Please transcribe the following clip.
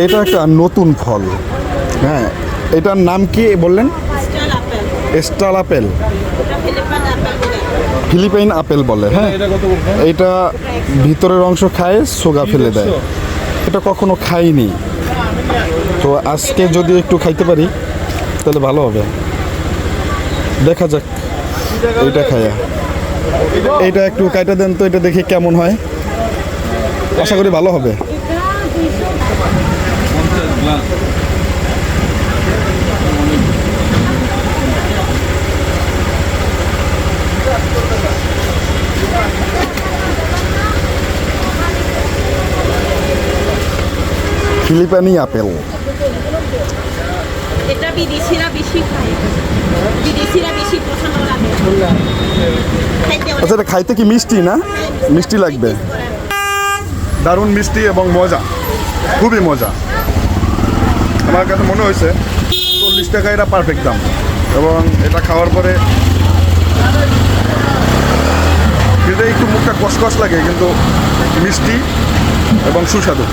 এটা একটা নতুন ফল। হ্যাঁ, এটার নাম কি বললেন? স্টার আপেল, ফিলিপাইন আপেল বলে। হ্যাঁ, এটা ভিতরের অংশ খায়, সোগা ফেলে দেয়। এটা কখনো খাইনি, তো আজকে যদি একটু খাইতে পারি তাহলে ভালো হবে। দেখা যাক, এইটা খায়া। এইটা একটু কাইটা দেন তো, এটা দেখি কেমন হয়। আশা করি ভালো হবে। ফিলিপাইনি আপেল। এটা বিদেশিরা বেশি খায়, বিদেশিরা বেশি পছন্দ লাগে। আচ্ছা, এটা খাইতে কি মিষ্টি না? মিষ্টি লাগবে। দারুণ মিষ্টি এবং মজা, খুবই মজা। আমার কাছে মনে হয়েছে 40 টাকা এটা পারফেক্ট দাম। এবং এটা খাওয়ার পরে এটা একটু মুখটা কসকস লাগে, কিন্তু মিষ্টি এবং সুস্বাদু।